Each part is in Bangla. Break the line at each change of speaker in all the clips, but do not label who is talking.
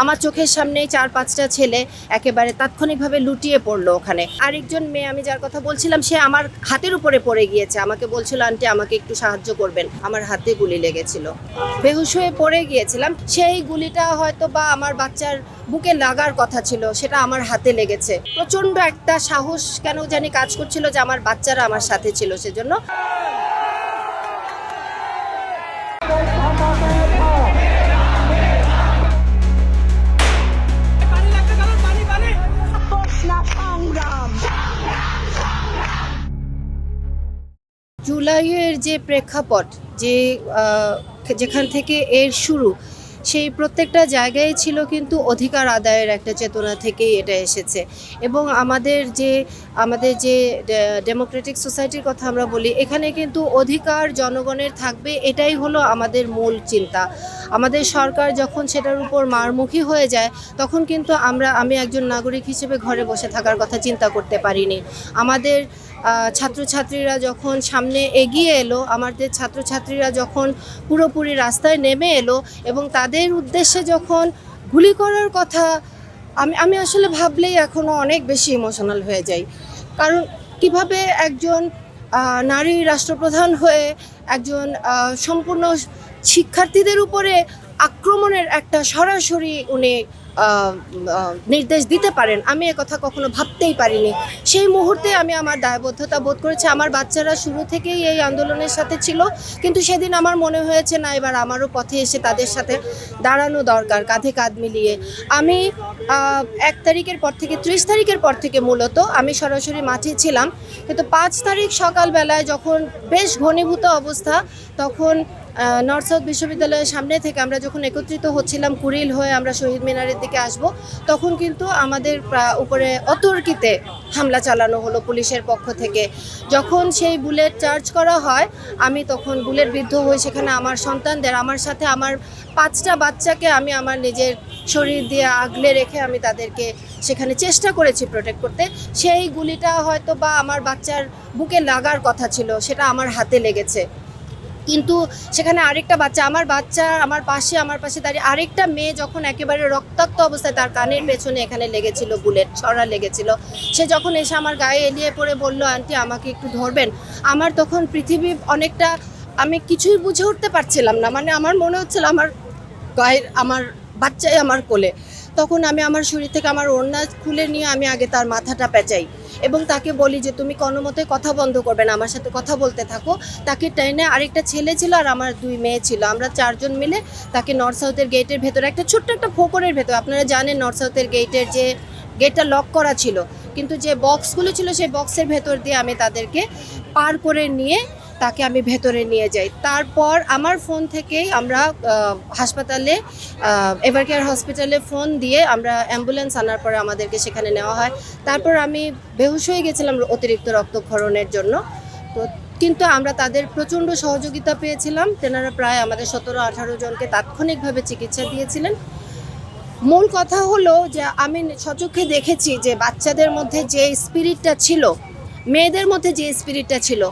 আমার চোখের সামনেই 4-5টা ছেলে একেবারে তাৎক্ষণিকভাবে লুটিয়ে পড়লো ওখানে। আরেকজন মেয়ে আমি যার কথা বলছিলাম সে আমার হাতের উপরে পড়ে গিয়েছে, আমাকে বলছিল আন্টি আমাকে একটু সাহায্য করবেন, আমার হাতে গুলি লেগেছিল, বেহুশ হয়ে পড়ে গিয়েছিলাম। সেই গুলিটা হয়তো বা আমার বাচ্চার বুকে লাগার কথা ছিল, সেটা আমার হাতে লেগেছে। প্রচণ্ড একটা সাহস কেন জানি কাজ করছিল যে আমার বাচ্চারা আমার সাথে ছিল, সেজন্য। জুলাইয়ের যে প্রেক্ষাপট, যে যেখান থেকে এর শুরু, সেই প্রত্যেকটা জায়গায় ছিল কিন্তু অধিকার আদায়ের একটা চেতনা থেকেই এটা এসেছে। এবং আমাদের যে ডেমোক্রেটিক সোসাইটির কথা আমরা বলি, এখানে কিন্তু অধিকার জনগণের থাকবে, এটাই হলো আমাদের মূল চিন্তা। আমাদের সরকার যখন সেটার উপর মারমুখী হয়ে যায় তখন কিন্তু আমি একজন নাগরিক হিসেবে ঘরে বসে থাকার কথা চিন্তা করতে পারিনি। আমাদের ছাত্রছাত্রীরা যখন সামনে এগিয়ে এলো, আমাদের ছাত্রছাত্রীরা যখন পুরোপুরি রাস্তায় নেমে এলো এবং তাদের উদ্দেশ্যে যখন গুলি করার কথা, আমি আসলে ভাবলেই এখনও অনেক বেশি ইমোশনাল হয়ে যাই। কারণ কিভাবে একজন নারী রাষ্ট্রপ্রধান হয়ে একজন সম্পূর্ণ শিক্ষার্থীদের উপরে আক্রমণের একটা সরাসরি উনি নির্দেশ দিতে পারেন, আমি কথা কখনো ভাবতেই পারিনি। সেই মুহূর্তে আমি আমার দায়বদ্ধতা বোধ করেছি। আমার বাচ্চারা শুরু থেকেই এই আন্দোলনের সাথে ছিল, কিন্তু সেদিন আমার মনে হয়েছে না, এবার আমারও পথে এসে তাদের সাথে দাঁড়ানো দরকার, কাঁধে কাঁধ মিলিয়ে। আমি 1 তারিখের পর থেকে 30 তারিখের পর থেকে মূলত আমি সরাসরি মাঠে ছিলাম, কিন্তু 5 তারিখ সকালবেলায় যখন বেশ ঘনীভূত অবস্থা, তখন নর্থ সাউথ বিশ্ববিদ্যালয়ের সামনে থেকে আমরা যখন একত্রিত হচ্ছিলাম কুড়িল হয়ে আমরা শহীদ মিনারের দিকে আসব, তখন কিন্তু আমাদের উপরে অতর্কিতে হামলা চালানো হলো পুলিশের পক্ষ থেকে। যখন সেই বুলেট চার্জ করা হয়, আমি তখন বুলেট বিদ্ধ হয়ে সেখানে আমার সন্তানদের, আমার সাথে আমার 5টা বাচ্চাকে আমি আমার নিজের শরীর দিয়ে আগলে রেখে আমি তাদেরকে সেখানে চেষ্টা করেছি প্রোটেক্ট করতে। সেই গুলিটা হয়তো বা আমার বাচ্চার বুকে লাগার কথা ছিল, সেটা আমার হাতে লেগেছে। কিন্তু সেখানে আরেকটা বাচ্চা আমার পাশে দাঁড়িয়ে আরেকটা মেয়ে যখন একেবারে রক্তাক্ত অবস্থায়, তার কানের পেছনে এখানে লেগেছিল বুলেট, ছড়া লেগেছিল, সে যখন এসে আমার গায়ে এলিয়ে পড়ে বলল আন্টি আমাকে একটু ধরবেন, আমার তখন পৃথিবী অনেকটা, আমি কিছুই বুঝে উঠতে পারছিলাম না। মানে আমার মনে হচ্ছিল আমার গায়ের আমার বাচ্চাই আমার কোলে। তখন আমি আমার শরীর থেকে আমার ওড়না খুলে নিয়ে আমি আগে তার মাথাটা পেঁচাই এবং তাকে বলি যে তুমি কোনো মতে কথা বন্ধ করবে না, আমার সাথে কথা বলতে থাকো। তাকে টেনে, আরেকটা ছেলে ছিল আর আমার 2 মেয়ে ছিল, আমরা 4 জন মিলে তাকে নর্থ সাউথের গেটের ভেতরে, একটা ছোট্ট একটা ফোকরের ভেতর, আপনারা জানেন নর্থ সাউথের গেটের যে গেটটা লক করা ছিল, কিন্তু যে বক্সগুলো ছিল সেই বক্সের ভেতর দিয়ে আমি তাদেরকে পার করে নিয়ে তাকে আমি ভেতরে নিয়ে যাই। তারপর আমার ফোন থেকেই আমরা হাসপাতালে, এভারকেয়ার হসপিটালে ফোন দিয়ে আমরা অ্যাম্বুলেন্স আনার পরে আমাদেরকে সেখানে নেওয়া হয়। তারপর আমি বেহুশ হয়ে গেছিলাম অতিরিক্ত রক্তক্ষরণের জন্য। তো কিন্তু আমরা তাদের প্রচণ্ড সহযোগিতা পেয়েছিলাম, তেনারা প্রায় আমাদের 17-18 জনকে তাৎক্ষণিকভাবে চিকিৎসা দিয়েছিলেন। মূল কথা হলো যে আমি সচক্ষে দেখেছি যে বাচ্চাদের মধ্যে যে স্পিরিটটা ছিল, মেয়েদের মধ্যে যে স্পিরিটটা ছিল,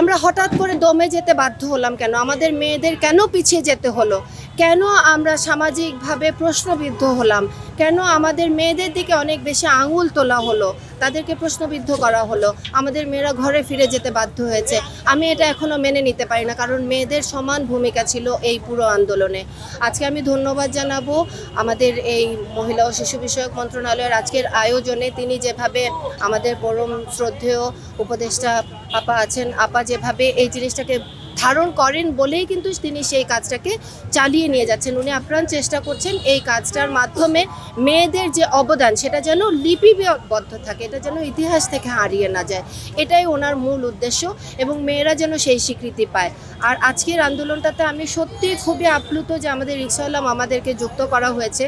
আমরা হঠাৎ করে দমে যেতে বাধ্য হলাম কেন, আমাদের মেয়েদের কেন পিছিয়ে যেতে হলো, কেন আমরা সামাজিকভাবে প্রশ্নবিদ্ধ হলাম, কেন আমাদের মেয়েদের দিকে অনেক বেশি আঙুল তোলা হলো, তাদেরকে প্রশ্নবিদ্ধ করা হলো, আমাদের মেয়েরা ঘরে ফিরে যেতে বাধ্য হয়েছে। আমি এটা এখনও মেনে নিতে পারি না, কারণ মেয়েদের সমান ভূমিকা ছিল এই পুরো আন্দোলনে। আজকে আমি ধন্যবাদ জানাবো আমাদের এই মহিলা ও শিশু বিষয়ক মন্ত্রণালয়ের আজকের আয়োজনে। তিনি যেভাবে, আমাদের পরম শ্রদ্ধেয় উপদেষ্টা আপা আছেন, আপা যেভাবে এই জিনিসটাকে ধারণ করেন বলেই কিন্তু তিনি সেই কাজটাকে চালিয়ে নিয়ে যাচ্ছেন। উনি আপ্রাণ চেষ্টা করছেন এই কাজটার মাধ্যমে মেয়েদের যে অবদান সেটা যেন লিপিবদ্ধ থাকে, এটা যেন ইতিহাস থেকে হারিয়ে না যায়, এটাই ওনার মূল উদ্দেশ্য, এবং মেয়েরা যেন সেই স্বীকৃতি পায়। আর আজকের আন্দোলনটাতে আমি সত্যি খুবই আপ্লুত যে আমাদের রিক্সাওয়ালা আমাদেরকে যুক্ত করা হয়েছে।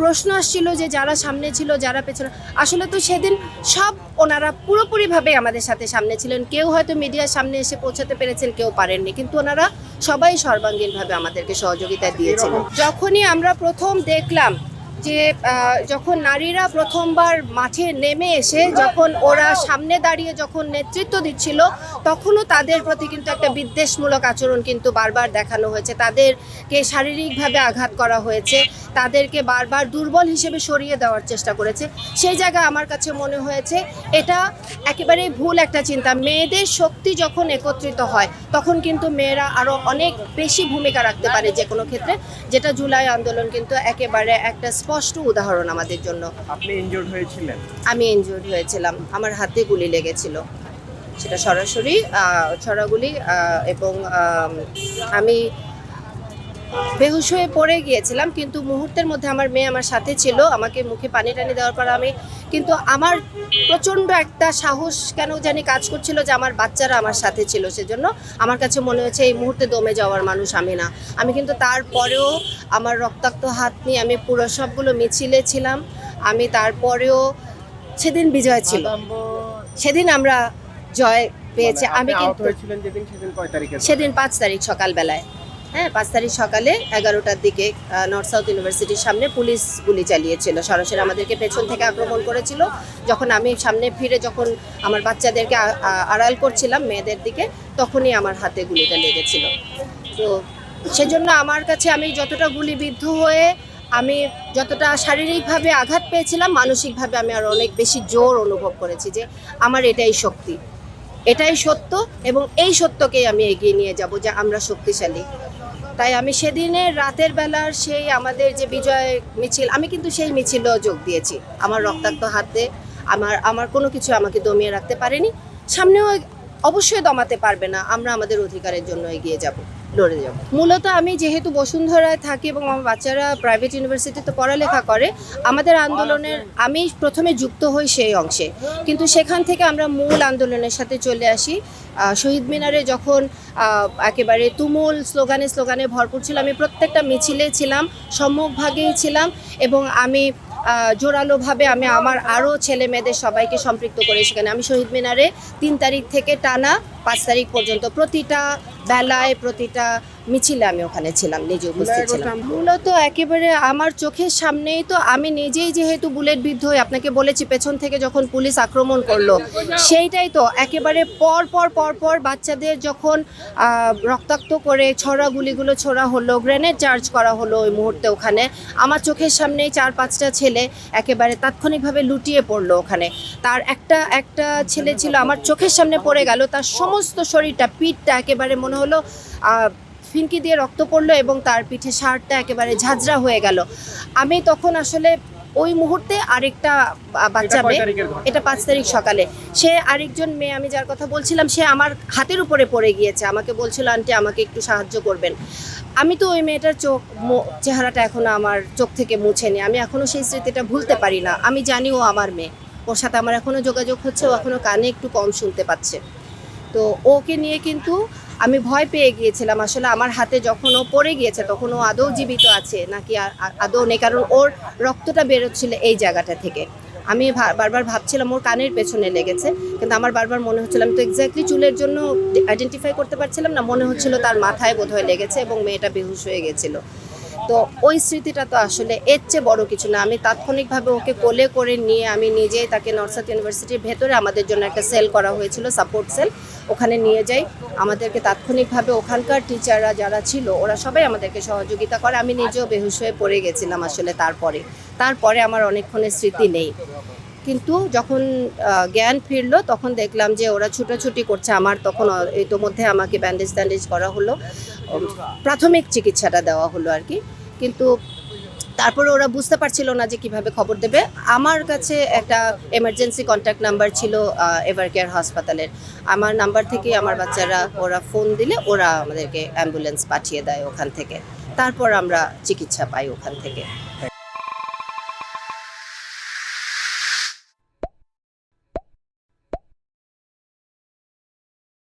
প্রশ্ন আসছিল যে যারা সামনে ছিল যারা পেছনে, আসলে তো সেদিন সব ওনারা পুরোপুরিভাবে আমাদের সাথে সামনে ছিলেন। কেউ হয়তো মিডিয়ার সামনে এসে পৌঁছাতে পেরেছেন, কেউ পারেননি, কিন্তু ওনারা সবাই সর্বাঙ্গীনভাবে আমাদেরকে সহযোগিতা দিয়েছিলেন। যখনই আমরা প্রথম দেখলাম যে যখন নারীরা প্রথমবার মাঠে নেমে এসে যখন ওরা সামনে দাঁড়িয়ে যখন নেতৃত্ব দিচ্ছিল, তখনও তাদের প্রতি কিন্তু একটা বিদ্বেষমূলক আচরণ কিন্তু বারবার দেখানো হয়েছে। তাদেরকে শারীরিকভাবে আঘাত করা হয়েছে, তাদেরকে বারবার দুর্বল হিসেবে সরিয়ে দেওয়ার চেষ্টা করেছে। সেই জায়গায় আমার কাছে মনে হয়েছে এটা একেবারেই ভুল একটা চিন্তা। মেয়েদের শক্তি যখন একত্রিত হয় তখন কিন্তু মেয়েরা আরও অনেক বেশি ভূমিকা রাখতে পারে যে কোনো ক্ষেত্রে, যেটা জুলাই আন্দোলন কিন্তু একেবারে একটা স্পষ্ট উদাহরণ আমাদের জন্য।
আপনি ইনজুর্ড হয়েছিলেন?
আমি ইনজুর্ড হয়েছিলাম, আমার হাতে গুলি লেগেছিল, সেটা সরাসরি ছড়াগুলি, এবং আমি বেহুশ হয়ে পড়ে গিয়েছিলাম। কিন্তু মুহূর্তের মধ্যে আমার মেয়ে আমার সাথে ছিল, আমাকে মুখে পানি টানি দেওয়ার পর কিন্তু আমার প্রচণ্ড একটা সাহস কেন জানি কাজ করছিল যে আমার বাচ্চারা আমার সাথে ছিল, সেজন্য আমার কাছে মনে হয়েছে এই মুহূর্তে দমে যাওয়ার মানুষ আমি না। আমি কিন্তু তারপরেও আমার রক্তাক্ত হাত নিয়ে আমি পুরো সবগুলো মিছিলে ছিলাম। আমি তারপরেও সেদিন বিজয় ছিল, সেদিন আমরা জয় পেয়েছি। আমি কিন্তু সেদিন 5 তারিখ সকালবেলায়, হ্যাঁ 5 তারিখ সকালে 11টার দিকে নর্থ সাউথ ইউনিভার্সিটির সামনে পুলিশ গুলি চালিয়েছিল, সরাসরি আমাদেরকে পেছন থেকে আক্রমণ করেছিল। যখন আমি সামনে ফিরে যখন আমার বাচ্চাদেরকে আড়াল করছিলাম মেয়েদের দিকে, তখনই আমার হাতে গুলিটা লেগেছিল। তো সেজন্য আমার কাছে আমি যতটা গুলিবিদ্ধ হয়ে আমি যতটা শারীরিকভাবে আঘাত পেয়েছিলাম, মানসিকভাবে আমি আর অনেক বেশি জোর অনুভব করেছি যে আমার এটাই শক্তি, এটাই সত্য, এবং এই সত্যকেই আমি এগিয়ে নিয়ে যাব যে আমরা শক্তিশালী। তাই আমি সেদিনের রাতের বেলার সেই আমাদের যে বিজয় মিছিল, আমি কিন্তু সেই মিছিলেও যোগ দিয়েছি। আমার রক্তাক্ত হাতে আমার কোনো কিছু আমাকে দমিয়ে রাখতে পারেনি, সামনেও অবশ্যই দমাতে পারবে না। আমরা আমাদের অধিকারের জন্য এগিয়ে যাব, লড়ে যাব। মূলত আমি যেহেতু বসুন্ধরায় থাকি এবং আমার বাচ্চারা প্রাইভেট ইউনিভার্সিটিতে পড়ালেখা করে, আমাদের আন্দোলনের আমি প্রথমে যুক্ত হই সেই অংশে, কিন্তু সেখান থেকে আমরা মূল আন্দোলনের সাথে চলে আসি। শহীদ মিনারে যখন একেবারে তুমুল স্লোগানে ভরপুর ছিল, আমি প্রত্যেকটা মিছিলে ছিলাম, সম্মুখভাগেই ছিলাম, এবং আমি জোরালোভাবে আমি আমার আরও ছেলে মেয়েদের সবাইকে সম্পৃক্ত করে সেখানে আমি শহীদ মিনারে 3 তারিখ থেকে টানা 5 তারিখ পর্যন্ত প্রতিটা বেলায় প্রতিটা মিছিলে আমি ওখানে ছিলাম, নিজে উপস্থিত ছিলাম। মূলত একেবারে আমার চোখের সামনেই তো, আমি নিজেই যেহেতু বুলেট বিদ্ধ হয়ে আপনাকে বলেছি পেছন থেকে যখন পুলিশ আক্রমণ করলো, সেইটাই তো একেবারে পর বাচ্চাদের যখন রক্তাক্ত করে গুলিগুলো ছোড়া হলো, গ্রেনেড চার্জ করা হলো, ওই মুহূর্তে ওখানে আমার চোখের সামনেই 4-5টা ছেলে একেবারে তাৎক্ষণিকভাবে লুটিয়ে পড়লো ওখানে। তার একটা ছেলে ছিল আমার চোখের সামনে পড়ে গেল, তার সমস্ত শরীরটা, পিঠটা একেবারে মনে হলো ফিনকি দিয়ে রক্ত পড়লো, এবং তার পিঠে শার্টটা একেবারে ঝাঁঝরা হয়ে গেল। আমি তখন আসলে ওই মুহূর্তে আরেকটা বাচ্চা মেয়ে, এটা 5 তারিখ সকালে, সে আরেকজন মেয়ে আমি যার কথা বলছিলাম, সে আমার হাতের উপরে পড়ে গিয়েছে, আমাকে বলছিল আন্টি আমাকে একটু সাহায্য করবেন। আমি তো ওই মেয়েটার চেহারাটা এখনো আমার চোখ থেকে মুছেনি, আমি এখনো সেই স্মৃতিটা ভুলতে পারি না। আমি জানি ও আমার মেয়ে, ওর সাথে আমার এখনো যোগাযোগ হচ্ছে, ও এখনো কানে একটু কম শুনতে পাচ্ছে। তো ওকে নিয়ে কিন্তু আমি ভয় পেয়ে গিয়েছিলাম আসলে। আমার হাতে যখন ও পড়ে গিয়েছে তখন ও আদৌ জীবিত আছে নাকি আদৌ নেই, কারণ ওর রক্তটা বেরোচ্ছিল এই জায়গাটা থেকে। আমি বারবার ভাবছিলাম ওর কানের পেছনে লেগেছে, কিন্তু আমার বারবার মনে হচ্ছিল, আমি তো এক্স্যাক্টলি চুলের জন্য আইডেন্টিফাই করতে পারছিলাম না, মনে হচ্ছিল তার মাথায় বোধহয় লেগেছে এবং মেয়েটা বেহুশ হয়ে গেছিলো। তো ওই স্মৃতিটা তো আসলে এর চেয়ে বড় কিছু না। আমি তাৎক্ষণিকভাবে ওকে কোলে করে নিয়ে আমি নিজেই তাকে নর্থ সাউথ ইউনিভার্সিটির ভেতরে আমাদের জন্য একটা সেল করা হয়েছিল, সাপোর্ট সেল, ওখানে নিয়ে যাই। আমাদেরকে তাৎক্ষণিকভাবে ওখানকার টিচাররা যারা ছিল ওরা সবাই আমাদেরকে সহযোগিতা করে। আমি নিজেও বেহুশ হয়ে পড়ে গেছিলাম আসলে। তারপরে আমার অনেকক্ষণের স্মৃতি নেই, কিন্তু যখন জ্ঞান ফিরলো তখন দেখলাম যে ওরা ছুটোছুটি করছে। আমার তখন ইতোমধ্যে আমাকে ব্যান্ডেজ করা হলো, প্রাথমিক চিকিৎসাটা দেওয়া হলো আর কি, কিন্তু তারপরে ওরা বুঝতে পারছিল না যে কিভাবে খবর দেবে। আমার কাছে একটা এমার্জেন্সি কন্ট্যাক্ট নাম্বার ছিল এভারকেয়ার হাসপাতালের, আমার নাম্বার থেকে আমার বাচ্চারা ওরা ফোন দিলে ওরা আমাদেরকে অ্যাম্বুলেন্স পাঠিয়ে দেয় ওখান থেকে, তারপর আমরা চিকিৎসা পাই ওখান থেকে।